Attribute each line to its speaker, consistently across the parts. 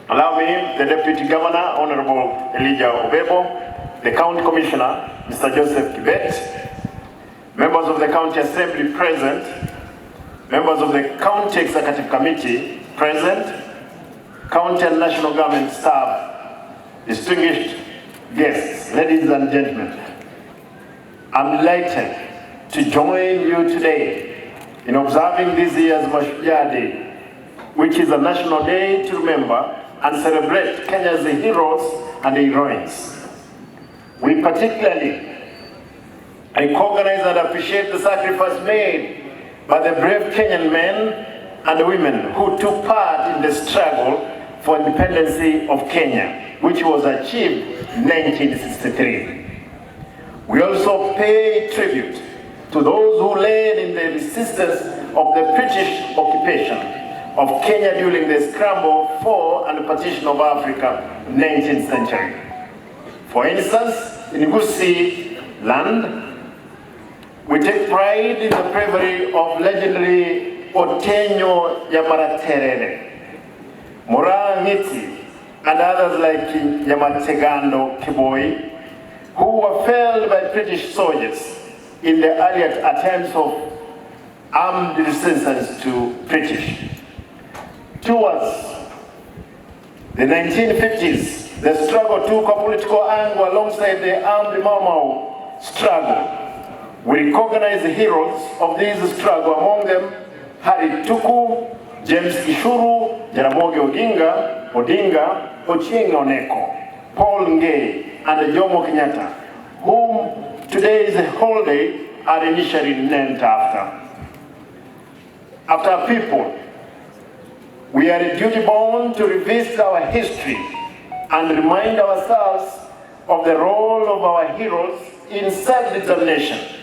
Speaker 1: Allow me, the Deputy Governor, Honorable Elijah Obebo, the County Commissioner, Mr. Joseph Kibet, members of the County Assembly present, members of the County Executive Committee present, County and National Government staff, distinguished guests, ladies and gentlemen. I'm delighted to join you today in observing this year's Mashujaa Day, which is a national day to remember and celebrate Kenya's heroes and heroines. We particularly recognize and appreciate the sacrifice made by the brave Kenyan men and women who took part in the struggle for independence of Kenya, which was achieved in 1963. We also pay tribute to those who led in the resistance of the British occupation of Kenya during the scramble for and partition of Africa in the 19th century. For instance, in Kisii land, we take pride in the bravery of legendary Otenyo Yamaraterere, Morangiti, and others like Yamategando Kiboi, who were felled by British soldiers in the earlier attempts of armed resistance to British. Towards the 1950s, the struggle took a political angle alongside the armed Mau Mau struggle. We recognize the heroes of this struggle, among them Harry Tuku, James Gishuru, Jaramogi Odinga, Ochieng Oneko, Paul Ngei, and Jomo Kenyatta, whom today's holiday are initially named after. After our people, we are duty-bound to revisit our history and remind ourselves of the role of our heroes in self-determination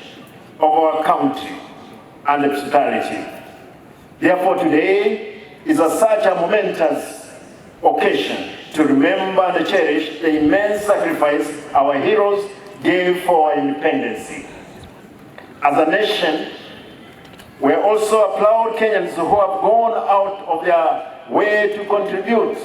Speaker 1: of our country and prosperity. Therefore, today is such a momentous occasion to remember and cherish the immense sacrifice our heroes gave for our independence. As a nation, we also applaud Kenyans who have gone out of their way to contribute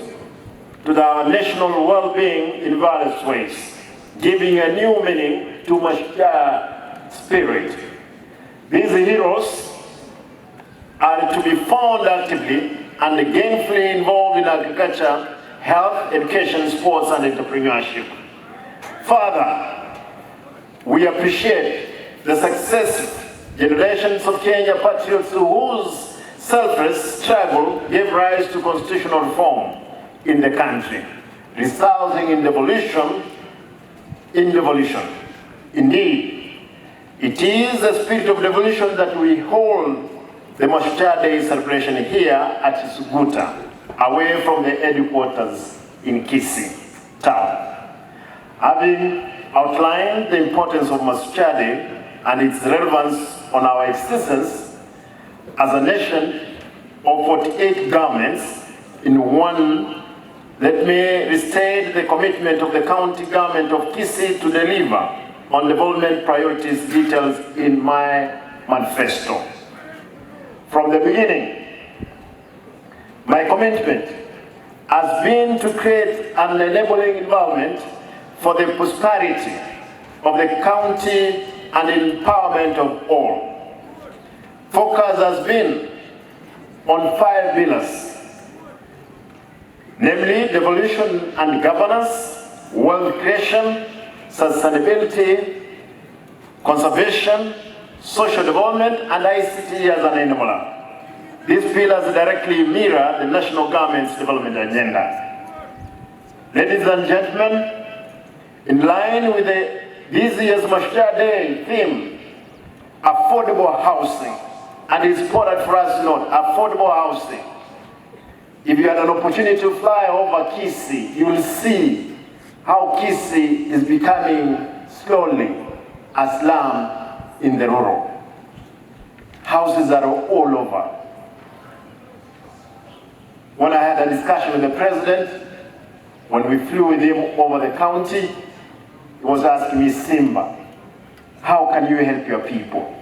Speaker 1: to our national well-being in various ways, giving a new meaning to Mashujaa spirit. These heroes are to be found actively and gainfully involved in agriculture, health, education, sports, and entrepreneurship. Further, we appreciate the successive generations of Kenya patriots whose selfless struggle gave rise to constitutional reform in the country, resulting in devolution. Indeed, it is the spirit of devolution that we hold the Mashujaa Day celebration here at Suguta, away from the headquarters in Kisii town. Having outlined the importance of Mashujaa Day and its relevance on our existence as a nation of 48 governments in one, let me restate the commitment of the county government of Kisii to deliver on development priorities details in my manifesto. From the beginning, my commitment has been to create an enabling environment for the prosperity of the county and empowerment of all. Focus has been on 5 pillars, namely devolution and governance, wealth creation, sustainability, conservation, social development, and ICT as an enabler. These pillars directly mirror the national government's development agenda. Ladies and gentlemen, in line with this year's Mashujaa Day theme, affordable housing, and it's important for us to note, affordable housing. If you had an opportunity to fly over Kisii, you will see how Kisii is becoming slowly a slum in the rural. Houses are all over. When I had a discussion with the president, when we flew with him over the county, he was asking me, Simba, how can you help your people?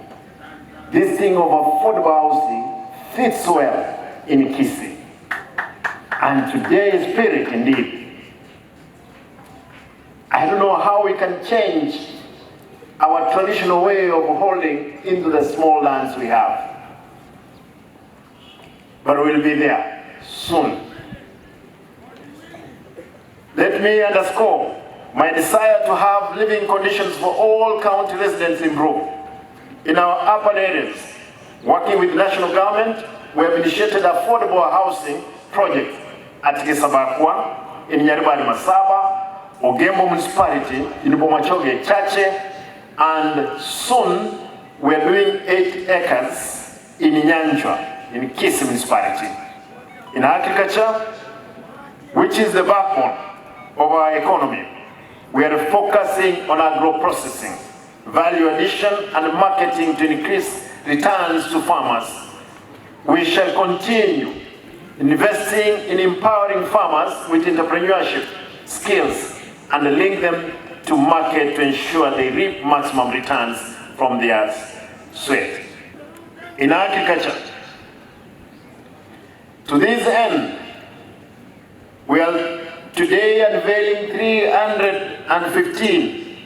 Speaker 1: This thing of affordable housing fits well in Kisii. and today's spirit indeed. I don't know how we can change our traditional way of holding into the small lands we have, but we'll be there soon. Let me underscore my desire to have living conditions for all county residents improved. In our urban areas, working with national government, we have initiated affordable housing projects at Kisabakwa, in Nyaribari Masaba, Ogembo Municipality, in Bomachoge Chache, and soon we are doing 8 acres in Nyanjwa, in Kisii Municipality. In agriculture, which is the backbone of our economy, we are focusing on agro-processing, value addition, and marketing to increase returns to farmers. We shall continue investing in empowering farmers with entrepreneurship skills and link them to market to ensure they reap maximum returns from their sweat. In agriculture, to this end, we are today unveiling 315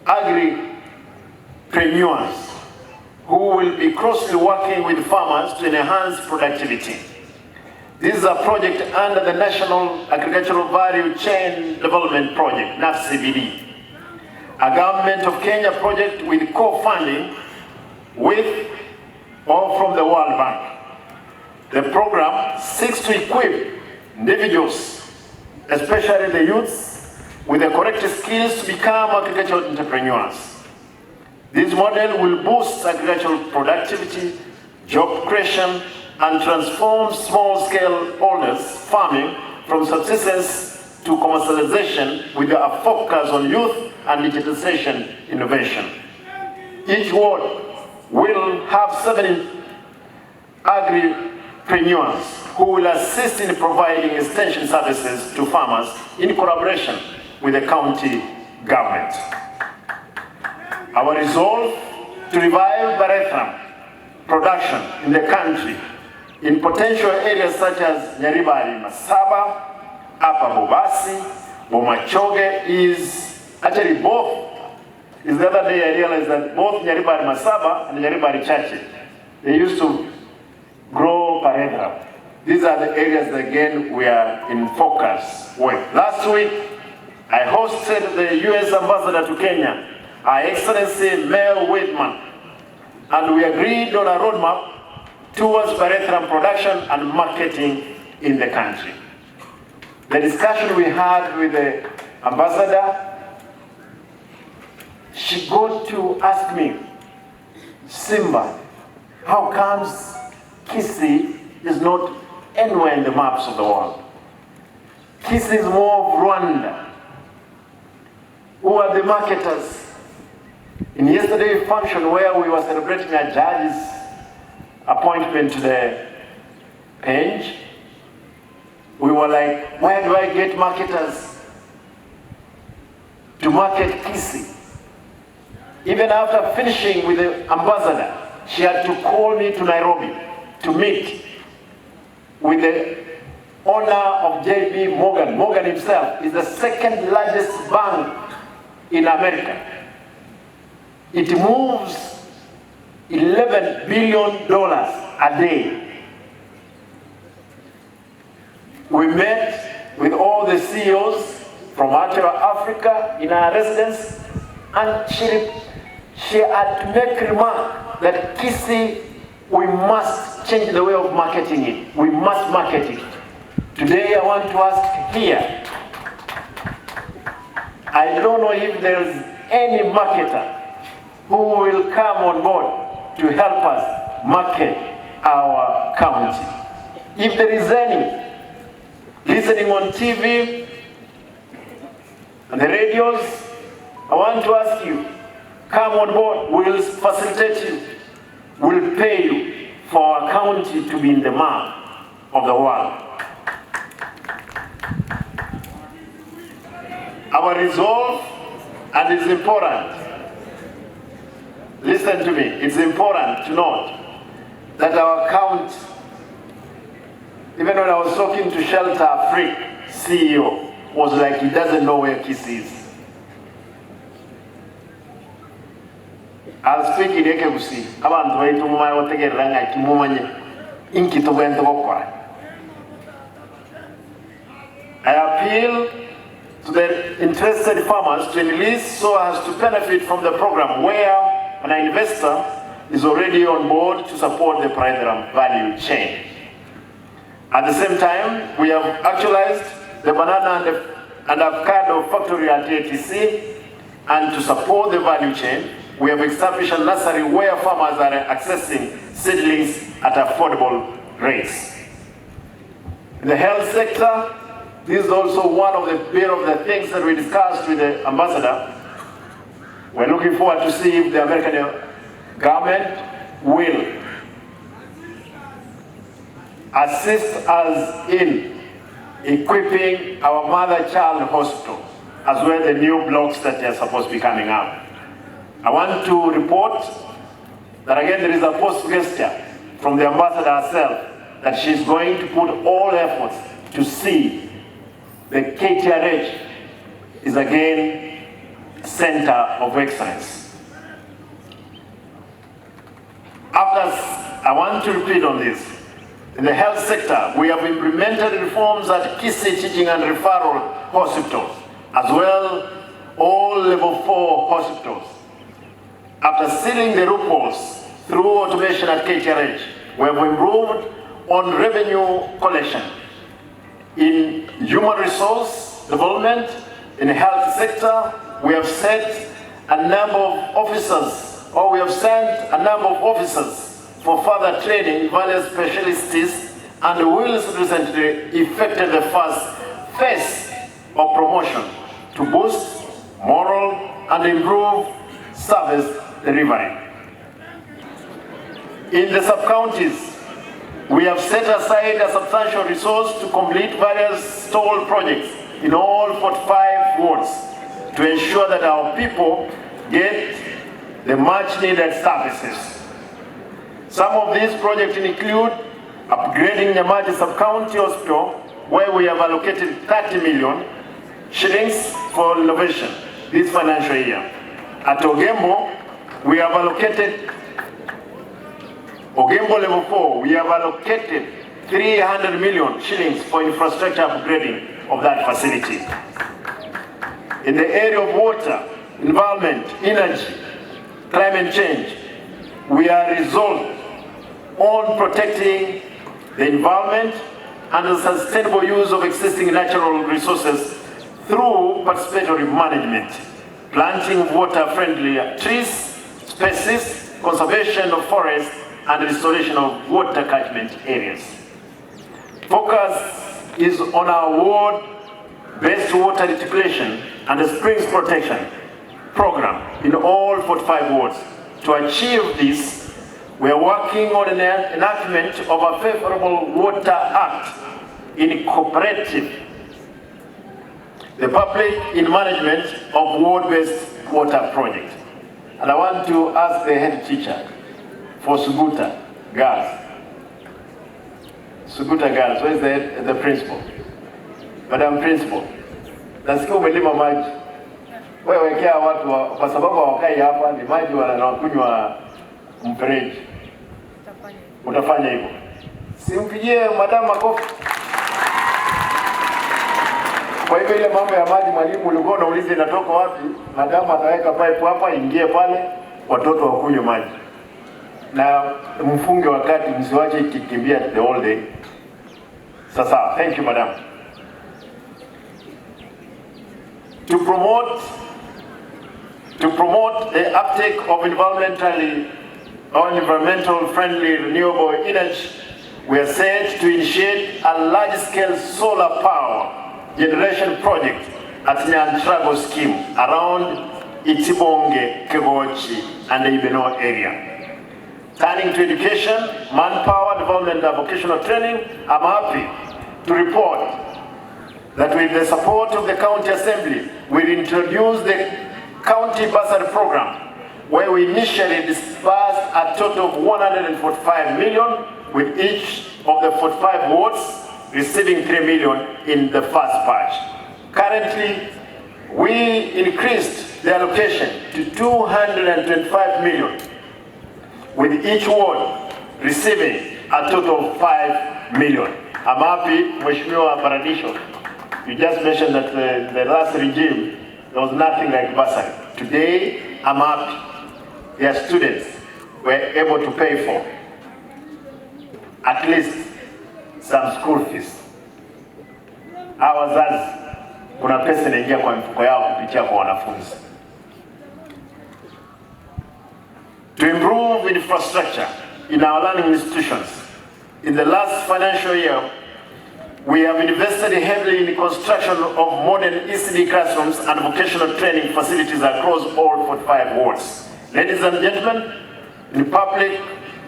Speaker 1: agripreneurs who will be closely working with farmers to enhance productivity. This is a project under the National Agricultural Value Chain Development Project, NAFCBD, a Government of Kenya project with co-funding with or from the World Bank. The program seeks to equip individuals, especially the youths, with the correct skills to become agricultural entrepreneurs. This model will boost agricultural productivity, job creation, and transform small-scale holders farming from subsistence to commercialization with a focus on youth and digitalization innovation. Each ward will have 7 agripreneurs who will assist in providing extension services to farmers in collaboration with the county government. Our resolve to revive Barum production in the country in potential areas such as Nyaribari Masaba, Upper Bobasi, Bomachoge is actually both. The other day I realized that both Nyaribari Masaba and Nyaribari Chache, they used to grow paredra. These are the areas that, again, we are in focus with. Last week, I hosted the U.S. Ambassador to Kenya, Her Excellency Mel Whitman, and we agreed on a roadmap towards paredra production and marketing in the country. The discussion we had with the ambassador, she got to ask me, Simba, how comes Kisii is not anywhere in the maps of the world? Kisii is more of Rwanda. Who are the marketers? In yesterday's function where we were celebrating a judge's appointment to the bench, we were like, where do I get marketers to market Kisii? Even after finishing with the ambassador, she had to call me to Nairobi to meet with the owner of J.P. Morgan. Morgan himself is the second largest bank in America. It moves $11 billion a day. We met with all the CEOs from Africa in our residence, and she had to make a remark that Kisii, we must change the way of marketing it. We must market it. Today I want to ask here, I don't know if there's any marketer who will come on board to help us market our county. If there is any listening on TV and the radios, I want to ask you, come on board, we'll facilitate you, we'll pay you for our county to be in the map of the world. Our resolve, and it's important, listen to me, it's important to note that our county Even when I was talking to Shelter Afrique CEO, was like he doesn't know where Kisii is. I'll speak in Kisii. Abantu baitu mumai wategerera ngaki mumanye inkito bwente bokora. I appeal to the interested farmers to enlist so as to benefit from the program where an investor is already on board to support the presided value chain. At the same time, we have actualized the banana and avocado factory at ATC, and to support the value chain, we have established a nursery where farmers are accessing seedlings at affordable rates. In the health sector, this is also one of the things that we discussed with the ambassador. We're looking forward to see if the American government will assist us in equipping our mother-child hospital, as well as the new blocks that are supposed to be coming up. I want to report that again there is a post-gesture from the ambassador herself that she's going to put all efforts to see the KTRH is again center of excellence. I want to repeat on this. In the health sector, we have implemented reforms at Kisii Teaching and Referral Hospitals, as well all level 4 hospitals. After sealing the loopholes through automation at KTRH, we have improved on revenue collection. In human resource development, in the health sector, we have set a number of officers, or we have sent a number of officers for further training in various specialties, and the Wills recently effected the first phase of promotion to boost moral and improve service delivery. In the sub-counties, we have set aside a substantial resource to complete various stall projects in all 45 wards to ensure that our people get the much needed services. Some of these projects include upgrading the Nyamaji Sub-County Hospital, where we have allocated 30 million shillings for renovation this financial year. At Ogembo, we have allocated Ogembo level 4, we have allocated 300 million shillings for infrastructure upgrading of that facility. In the area of water, environment, energy, climate change, we are resolved on protecting the environment and the sustainable use of existing natural resources through participatory management, planting of water-friendly trees, species, conservation of forests, and restoration of water catchment areas. Focus is on our ward-based water reticulation and the springs protection program in all 45 wards. To achieve this, we are working on an enactment of a favorable water act in cooperative, the public in management of ward-based water project. And I want to ask the head teacher for Suguta Girls. Suguta Girls, where is the principal? Madam Principal, nasikia umelima maji. Wewe wekea watu kwa sababu hawakai hapa, ni maji wanakunywa mfereji. Utafanya hivyo. Simpigie madam makofi. Kwa hivyo ile mambo ya maji, mwalimu ulikuwa unauliza inatoka wapi? Madam ataweka pipe hapa, ingie pale, watoto wakunywe maji. Na mfunge wakati, msiwache ikikimbia the whole day. Sasa, thank you madam. To promote the uptake of environmental friendly renewable energy, we are set to initiate a large-scale solar power generation project at Nyantrago scheme around Itibonge, Kebochi, and the Ibeno area. Turning to education, manpower development and vocational training, I'm happy to report that with the support of the county assembly, we introduced the county bursary program, where we initially disbursed a total of 145 million, with each of the 45 wards receiving 3 million in the first batch. Currently, we increased the allocation to 225 million, with each ward receiving a total of 5 million. I'm happy, Mashujaa Paradisho, you just mentioned that the last regime, there was nothing like bursary. Today, I'm happy their students were able to pay for at least some school fees. Hawa wazazi, kuna pesa inaingia kwa mifuko yao kupitia kwa wanafunzi. To improve infrastructure in our learning institutions, in the last financial year, we have invested heavily in the construction of modern ECD classrooms and vocational training facilities across all 45 wards. Ladies and gentlemen, in public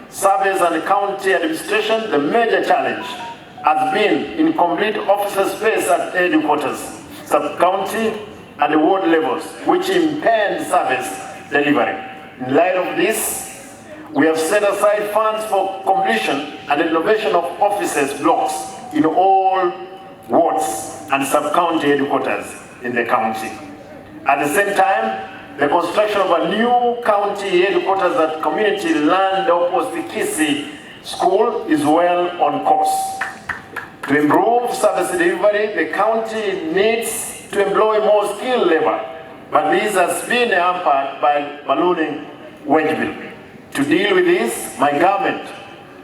Speaker 1: service and county administration, the major challenge has been incomplete officer space at headquarters, sub-county and ward levels, which impede service delivery. In light of this, we have set aside funds for completion and renovation of offices blocks in all wards and sub-county headquarters in the county. At the same time, the construction of a new county headquarters at community land opposite Kisii School is well on course. To improve service delivery, the county needs to employ more skilled labor, but this has been hampered by ballooning wage bill. To deal with this, my government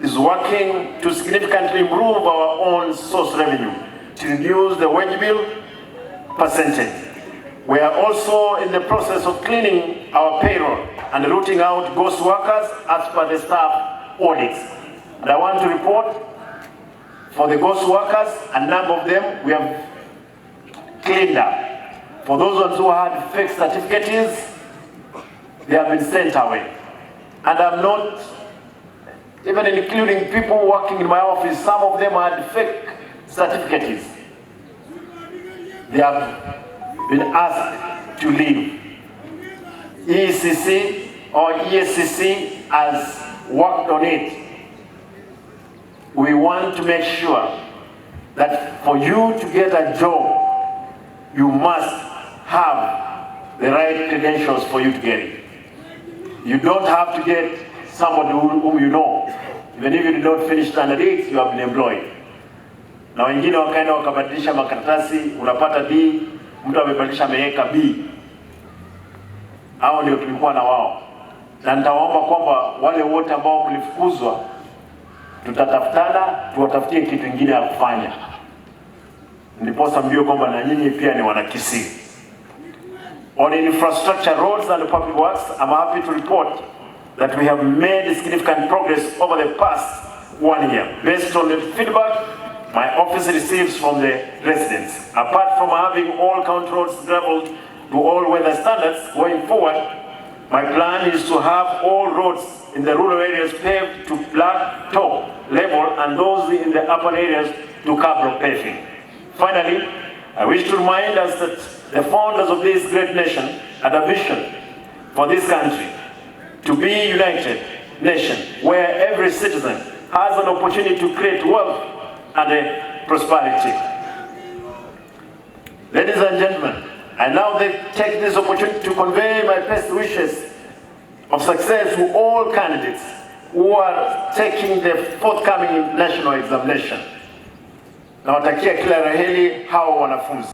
Speaker 1: is working to significantly improve our own source revenue to reduce the wage bill percentage. We are also in the process of cleaning our payroll and rooting out ghost workers as per the staff audits. And I want to report for the ghost workers, a number of them we have cleaned up. For those ones who had fake certificates, they have been sent away. And I'm not even including people working in my office. Some of them had fake certificates. They have been asked to leave. ECC or ESCC has worked on it. We want to make sure that for you to get a job, you must have the right credentials for you to get it. You don't have to get somebody whom you know. Even if you did not finish standard 8, you have been employed. Na wengine wakaenda wakabadilisha makaratasi, unapata D, mtu amebadilisha ameweka B. Hao ndio tulikuwa na wao. Na nitawaomba kwamba wale wote ambao mlifukuzwa, tutatafutana, tuwatafutie kitu kingine ya kufanya. Ndiposa mjue kwamba na nyinyi pia ni wana Kisii. On infrastructure, roads and public works, I'm happy to report that we have made significant progress over the past 1 year. Based on the feedback my office receives from the residents. Apart from having all county roads gravelled to all weather standards going forward, my plan is to have all roads in the rural areas paved to black top level and those in the urban areas to cobble paving. Finally, I wish to remind us that the founders of this great nation had a vision for this country to be a united nation where every citizen has an opportunity to create wealth and prosperity. Ladies and gentlemen, I now take this opportunity to convey my best wishes of success to all candidates who are taking the forthcoming national examination. Nawatakia kila la heri hao wanafunzi.